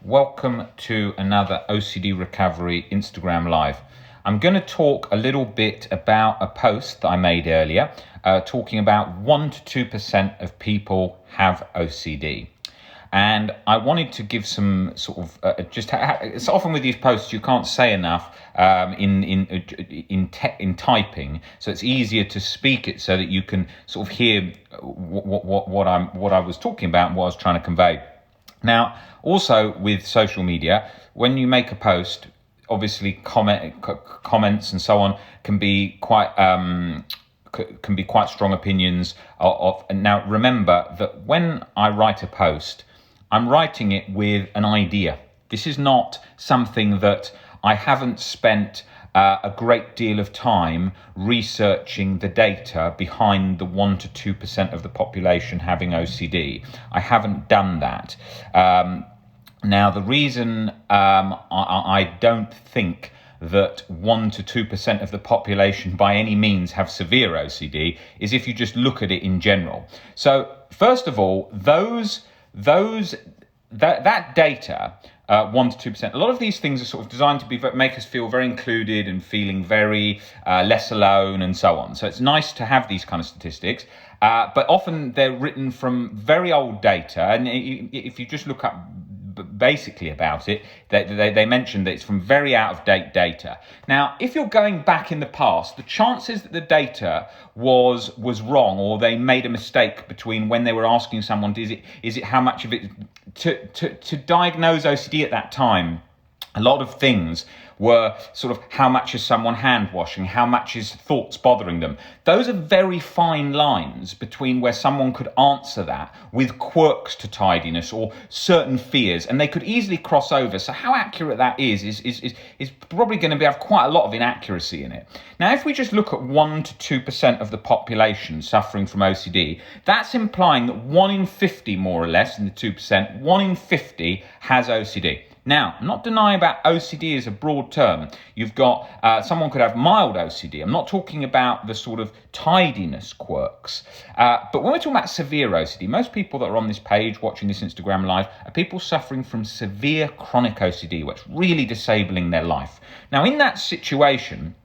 welcome to another OCD Recovery Instagram Live. I'm going to talk a little bit about a post that I made earlier, talking about 1 to 2% of people have OCD. And I wanted to give some sort of it's often with these posts you can't say enough in typing, so it's easier to speak it so that you can sort of hear what I was talking about and what I was trying to convey. Now, also with social media, when you make a post, obviously comments and so on can be quite strong opinions of. Now, remember that when I write a post, I'm writing it with an idea. This is not something that I haven't spent a great deal of time researching the data behind the 1 to 2% of the population having OCD. I haven't done that. Now, the reason I don't think that 1 to 2% of the population by any means have severe OCD is if you just look at it in general. So, first of all, that data, 1 to 2%. A lot of these things are sort of designed to make us feel very included and feeling very less alone and so on. So it's nice to have these kind of statistics, but often they're written from very old data. And if you just look up basically about it, they mentioned that it's from very out-of-date data. Now, if you're going back in the past, the chances that the data was wrong, or they made a mistake between when they were asking someone, is it how much of it to diagnose OCD at that time, a lot of things were sort of how much is someone hand washing, how much is thoughts bothering them. Those are very fine lines between where someone could answer that with quirks to tidiness or certain fears, and they could easily cross over. So how accurate that is probably going to have quite a lot of inaccuracy in it. Now, if we just look at 1 to 2% of the population suffering from OCD, that's implying that 1 in 50, more or less, in the 2%, 1 in 50 has OCD. Now, I'm not denying about OCD as a broad term. You've got, someone could have mild OCD. I'm not talking about the sort of tidiness quirks. But when we're talking about severe OCD, most people that are on this page watching this Instagram Live are people suffering from severe chronic OCD, where it's really disabling their life. Now, in that situation,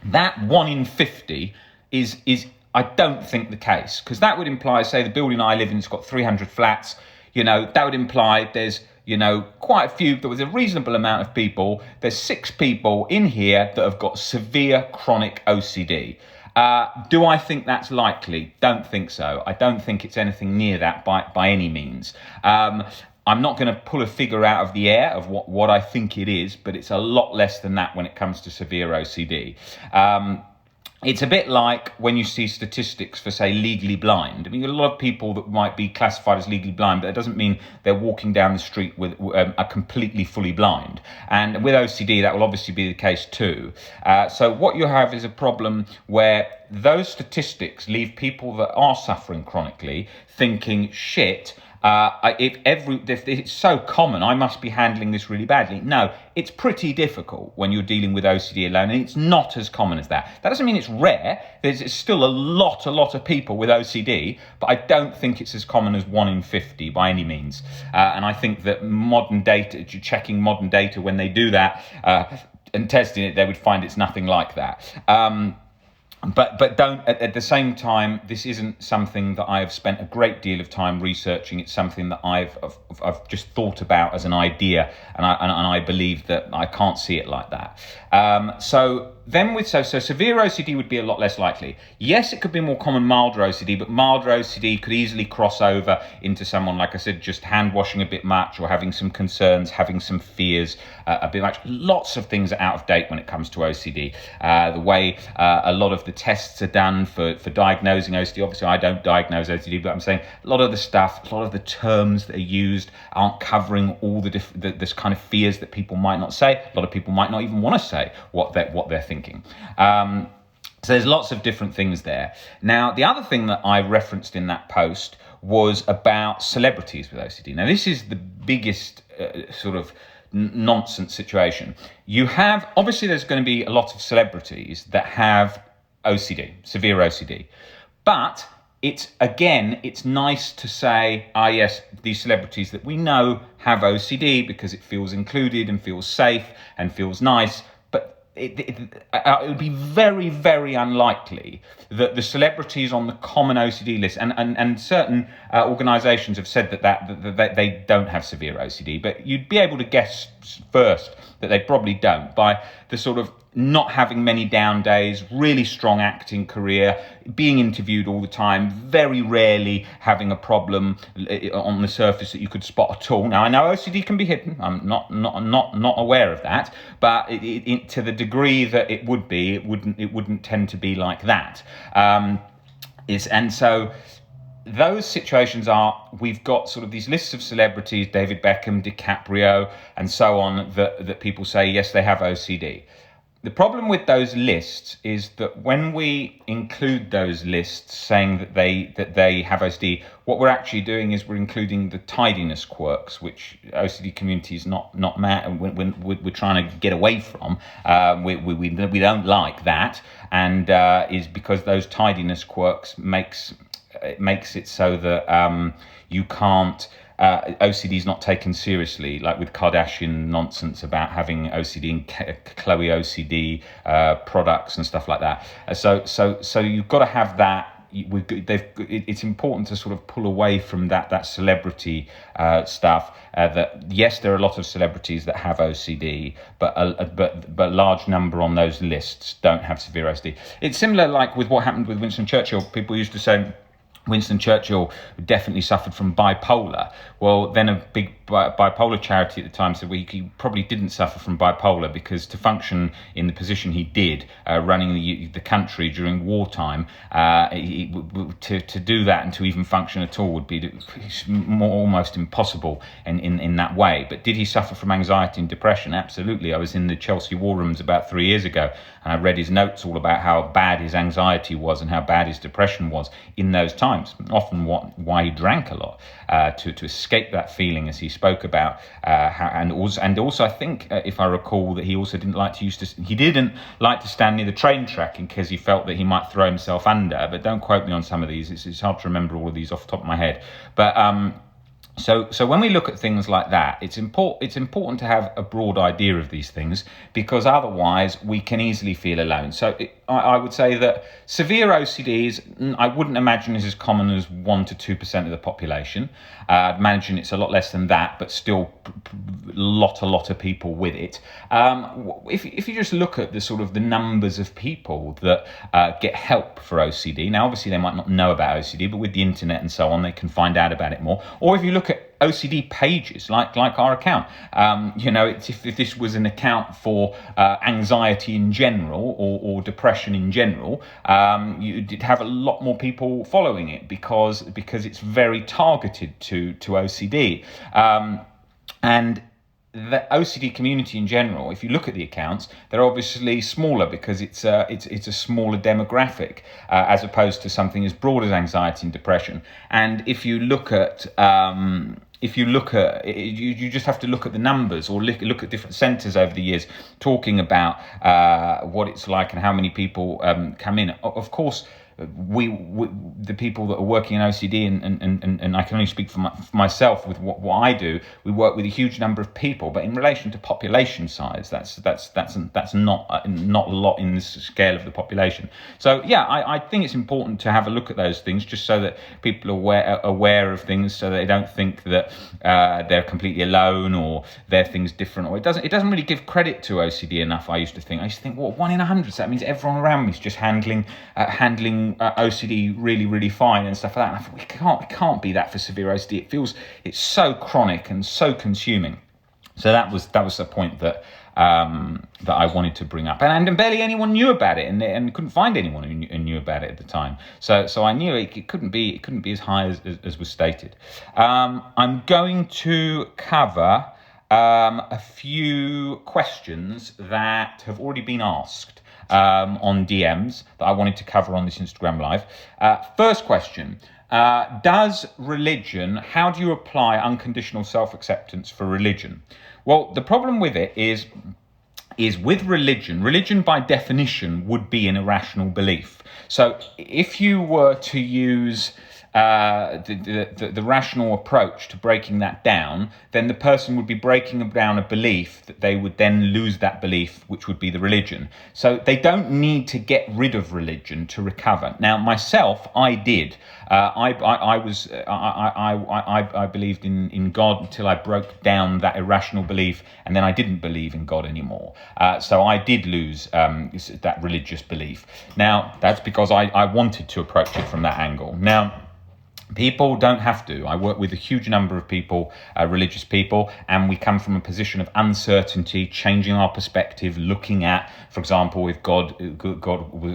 that 1 in 50 is I don't think the case, because that would imply, say, the building I live in has got 300 flats. That would imply there's quite a few, there was a reasonable amount of people. There's 6 people in here that have got severe chronic OCD. Do I think that's likely? Don't think so. I don't think it's anything near that by any means. I'm not going to pull a figure out of the air of what I think it is, but it's a lot less than that when it comes to severe OCD. It's a bit like when you see statistics for, say, legally blind. I mean, a lot of people that might be classified as legally blind, but that doesn't mean they're walking down the street with are completely fully blind. And with OCD, that will obviously be the case too. So what you have is a problem where those statistics leave people that are suffering chronically thinking, shit, if it's so common, I must be handling this really badly. No, it's pretty difficult when you're dealing with OCD alone, and it's not as common as that. That doesn't mean it's rare. There's still a lot of people with OCD, but I don't think it's as common as 1 in 50 by any means. And I think that modern data, checking modern data when they do that and testing it, they would find it's nothing like that. But don't, at the same time, this isn't something that I have spent a great deal of time researching. It's something that I've just thought about as an idea, and I believe that I can't see it like that. So severe OCD would be a lot less likely. Yes, it could be more common milder OCD, but milder OCD could easily cross over into someone, like I said, just hand washing a bit much, or having some concerns, having some fears a bit much. Lots of things are out of date when it comes to OCD. The way a lot of the tests are done for diagnosing OCD. Obviously, I don't diagnose OCD, but I'm saying a lot of the stuff, a lot of the terms that are used aren't covering all this kind of fears that people might not say. A lot of people might not even want to say what they're thinking. So there's lots of different things there. Now, the other thing that I referenced in that post was about celebrities with OCD. Now, this is the biggest sort of nonsense situation. Obviously, there's going to be a lot of celebrities that have OCD, severe OCD. But it's nice to say, yes, these celebrities that we know have OCD because it feels included and feels safe and feels nice. But it would be very, very unlikely that the celebrities on the common OCD list, and certain organisations have said that they don't have severe OCD, but you'd be able to guess first that they probably don't by the sort of not having many down days, really strong acting career, being interviewed all the time, very rarely having a problem on the surface that you could spot at all. Now, I know OCD can be hidden. I'm not aware of that, but to the degree that it would be, it wouldn't tend to be like that. And so those situations we've got sort of these lists of celebrities, David Beckham, DiCaprio, and so on, that people say, yes, they have OCD. The problem with those lists is that when we include those lists saying that they have OCD, what we're actually doing is we're including the tidiness quirks, which OCD community is not mad. We're trying to get away from. We don't like that, and is because those tidiness quirks makes it so that you can't. OCD is not taken seriously, like with Kardashian nonsense about having OCD and Chloe OCD products and stuff like that. So you've got to have that. It's important to sort of pull away from that celebrity stuff. That yes, there are a lot of celebrities that have OCD, but a large number on those lists don't have severe OCD. It's similar, like with what happened with Winston Churchill. People used to say Winston Churchill definitely suffered from bipolar. Well, then a big bipolar charity at the time said, well, he probably didn't suffer from bipolar because to function in the position he did, running the country during wartime, to do that and to even function at all would be almost impossible in that way. But did he suffer from anxiety and depression? Absolutely. I was in the Chelsea war rooms about 3 years ago, and I read his notes all about how bad his anxiety was and how bad his depression was in those times. Often why he drank a lot to escape that feeling, as he spoke about. And also I think, if I recall, that he also didn't like to stand near the train track because he felt that he might throw himself under. But don't quote me on some of these. It's hard to remember all of these off the top of my head. But So when we look at things like that, it's important to have a broad idea of these things, because otherwise we can easily feel alone. So I would say that severe OCDs, I wouldn't imagine is as common as 1 to 2% of the population. I'd imagine it's a lot less than that, but still a lot of people with it. If you just look at the sort of the numbers of people that get help for OCD, now obviously they might not know about OCD, but with the internet and so on, they can find out about it more. Or if you look at OCD pages like our account, if this was an account for anxiety in general or depression in general, you'd have a lot more people following it because it's very targeted to OCD, and the OCD community in general, if you look at the accounts, they're obviously smaller because it's a smaller demographic as opposed to something as broad as anxiety and depression. And if you look at you just have to look at the numbers or look at different centres over the years talking about what it's like and how many people come in. Of course, we the people that are working in OCD, and I can only speak for myself with what I do. We work with a huge number of people, but in relation to population size, that's not a lot in the scale of the population. So yeah, I think it's important to have a look at those things just so that people are aware of things, so they don't think that they're completely alone or their thing's different, or it doesn't really give credit to OCD enough. I used to think, well, 1 in 100, so that means everyone around me is just handling OCD really fine and stuff like that. And I thought, it can't be that for severe OCD. It's so chronic and so consuming. So that was the point that I wanted to bring up, and barely anyone knew about it, and couldn't find anyone who knew about it at the time. So I knew it couldn't be as high as was stated. I'm going to cover a few questions that have already been asked on DMs that I wanted to cover on this Instagram Live. First question, how do you apply unconditional self-acceptance for religion? Well, the problem with it is is with religion. Religion, by definition, would be an irrational belief. So if you were to use the rational approach to breaking that down, then the person would be breaking down a belief that they would then lose that belief, which would be the religion. So they don't need to get rid of religion to recover. Now, myself, I did. I believed in God until I broke down that irrational belief, and then I didn't believe in God anymore. So I did lose that religious belief. Now, that's because I wanted to approach it from that angle. Now, people don't have to. I work with a huge number of people, religious people, and we come from a position of uncertainty, changing our perspective, looking at, for example, if God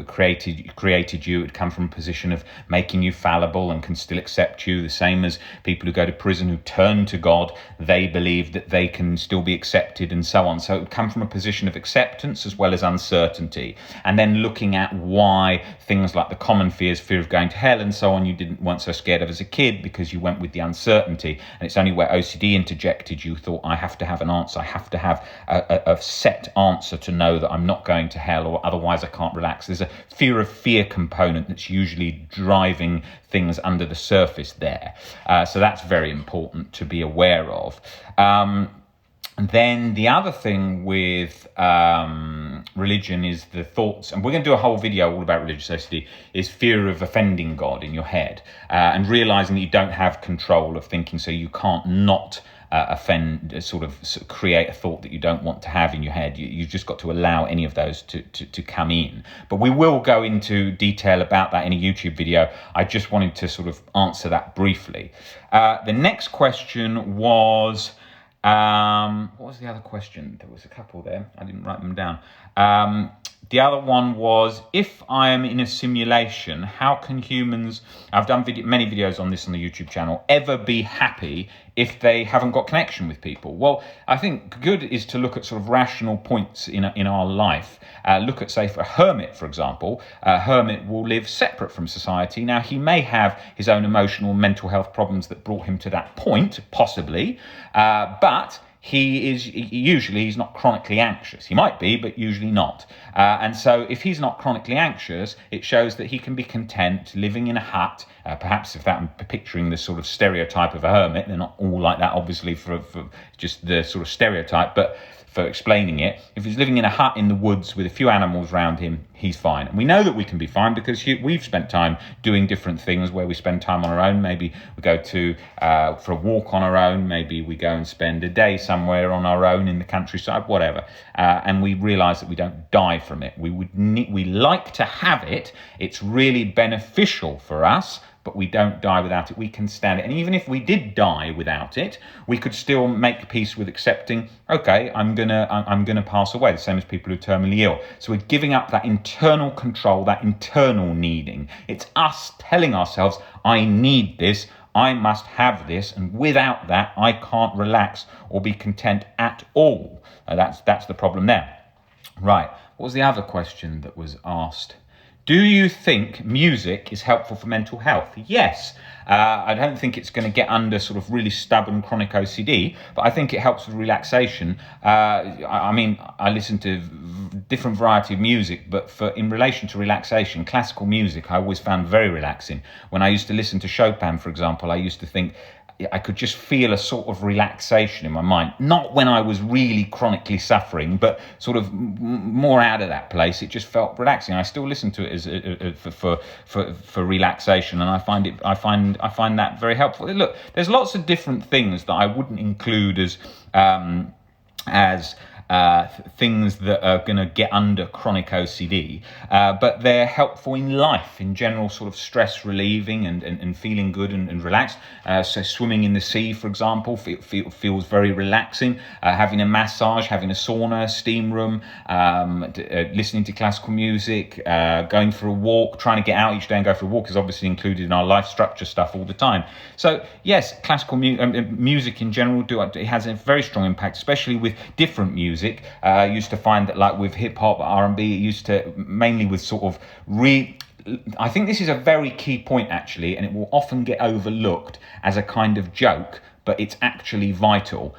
created you, it would come from a position of making you fallible and can still accept you. The same as people who go to prison who turn to God, they believe that they can still be accepted and so on. So it would come from a position of acceptance as well as uncertainty. And then looking at why things like the common fears, fear of going to hell and so on, weren't so scared of as a kid, because you went with the uncertainty. And it's only where OCD interjected, you thought, I have to have an answer. I have to have a set answer to know that I'm not going to hell, or otherwise I can't relax. There's a fear component that's usually driving things under the surface there. So that's very important to be aware of. And then the other thing with religion is the thoughts, and we're going to do a whole video all about religious OCD, is fear of offending God in your head, and realizing that you don't have control of thinking, so you can't not offend, sort of create a thought that you don't want to have in your head. You've just got to allow any of those to come in. But we will go into detail about that in a YouTube video. I just wanted to sort of answer that briefly. The next question was... what was the other question? There was a couple there. I didn't write them down. The other one was, if I am in a simulation, how can humans, I've done many videos on this on the YouTube channel, ever be happy if they haven't got connection with people? Well, I think good is to look at sort of rational points in our life. Look at, say, for a hermit, for example. A hermit will live separate from society. Now, he may have his own emotional and mental health problems that brought him to that point, possibly, but he's not chronically anxious. He might be, but usually not. And so if he's not chronically anxious, it shows that he can be content living in a hut. Perhaps if I'm picturing the sort of stereotype of a hermit, they're not all like that, obviously, for just the sort of stereotype, but for explaining it, if he's living in a hut in the woods with a few animals around him, he's fine. And we know that we can be fine because we've spent time doing different things where we spend time on our own. Maybe we go for a walk on our own. Maybe we go and spend a day somewhere on our own in the countryside, whatever. And we realise that we don't die from it. We like to have it. It's really beneficial for us, but we don't die without it. We can stand it. And even if we did die without it, we could still make peace with accepting, okay, I'm gonna pass away, the same as people who are terminally ill. So we're giving up that internal control, that internal needing. It's us telling ourselves, I need this, I must have this, and without that, I can't relax or be content at all. That's the problem there. Right, what was the other question that was asked? Do you think music is helpful for mental health? Yes. I don't think it's going to get under sort of really stubborn chronic OCD, but I think it helps with relaxation. I listen to different variety of music, but in relation to relaxation, classical music I always found very relaxing. When I used to listen to Chopin, for example, I used to think I could just feel a sort of relaxation in my mind. Not when I was really chronically suffering, but sort of more out of that place. It just felt relaxing. I still listen to it as for relaxation, and I find that very helpful. Look, there's lots of different things that I wouldn't include as things that are going to get under chronic OCD, but they're helpful in life in general, sort of stress relieving and feeling good and relaxed. So swimming in the sea, for example, feels very relaxing. Having a massage, having a sauna, steam room, listening to classical music, going for a walk, trying to get out each day and go for a walk is obviously included in our life structure stuff all the time. So yes, classical music in general, it has a very strong impact, especially with different music. I used to find that, like with hip hop, R&B, it used to mainly with sort of I think this is a very key point actually, and it will often get overlooked as a kind of joke, but it's actually vital.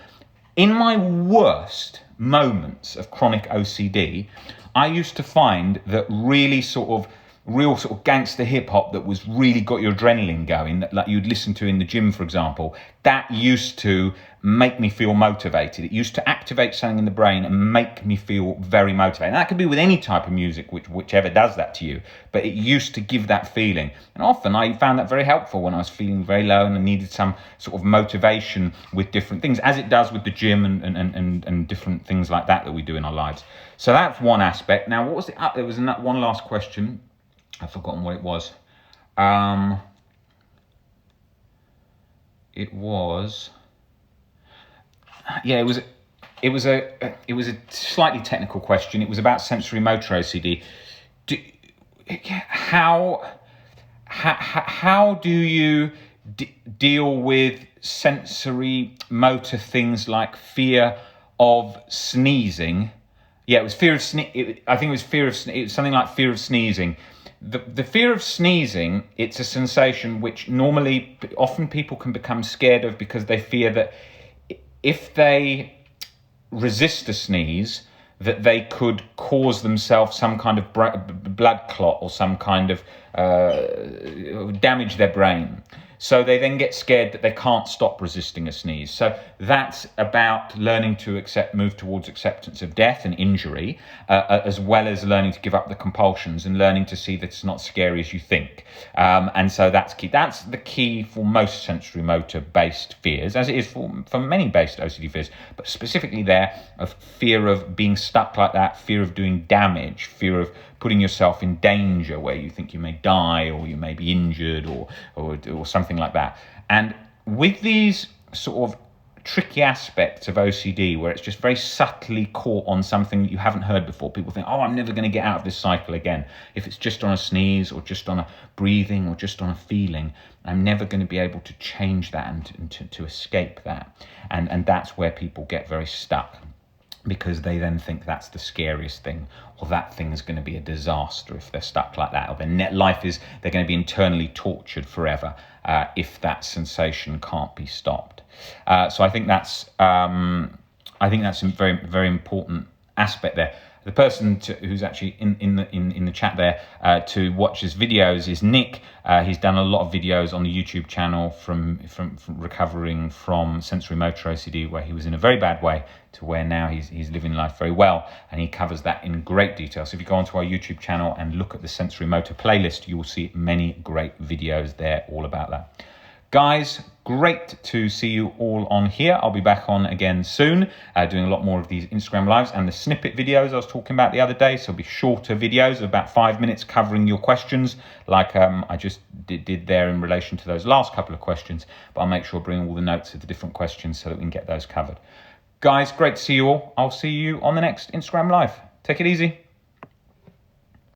In my worst moments of chronic OCD, I used to find that real sort of gangster hip hop that was really got your adrenaline going, that like you'd listen to in the gym, for example, that used to make me feel motivated. It used to activate something in the brain and make me feel very motivated. And that could be with any type of music, whichever does that to you, but it used to give that feeling. And often I found that very helpful when I was feeling very low and I needed some sort of motivation with different things, as it does with the gym and different things like that we do in our lives. So that's one aspect. Now, what was it? There was one last question. I've forgotten what it was. It was a slightly technical question. It was about sensory motor OCD. How do you deal with sensory motor things like fear of sneezing? Yeah, it was fear of I think it was fear of it was something like fear of sneezing. The fear of sneezing, it's a sensation which often people can become scared of because they fear that if they resist a sneeze, that they could cause themselves some kind of blood clot or some kind of damage their brain. So they then get scared that they can't stop resisting a sneeze. So that's about learning to move towards acceptance of death and injury, as well as learning to give up the compulsions and learning to see that it's not scary as you think. And so that's key. That's the key for most sensory motor based fears, as it is for many based OCD fears, but specifically there of fear of being stuck like that, fear of doing damage, fear of putting yourself in danger where you think you may die or you may be injured or something like that. And with these sort of tricky aspects of OCD where it's just very subtly caught on something that you haven't heard before, people think, oh, I'm never going to get out of this cycle again. If it's just on a sneeze or just on a breathing or just on a feeling, I'm never going to be able to change that and to escape that. And that's where people get very stuck, because they then think that's the scariest thing, or that thing is going to be a disaster if they're stuck like that, or they're going to be internally tortured forever if that sensation can't be stopped. So I think that's a very, very important aspect there. The person who's actually in the chat there to watch his videos is Nick. He's done a lot of videos on the YouTube channel from recovering from sensory motor OCD, where he was in a very bad way to where now he's living life very well, and he covers that in great detail. So if you go onto our YouTube channel and look at the sensory motor playlist, you will see many great videos there all about that. Guys, great to see you all on here. I'll be back on again soon, doing a lot more of these Instagram lives and the snippet videos I was talking about the other day. So it'll be shorter videos of about 5 minutes covering your questions, like I just did there in relation to those last couple of questions. But I'll make sure I bring all the notes of the different questions so that we can get those covered. Guys, great to see you all. I'll see you on the next Instagram live. Take it easy.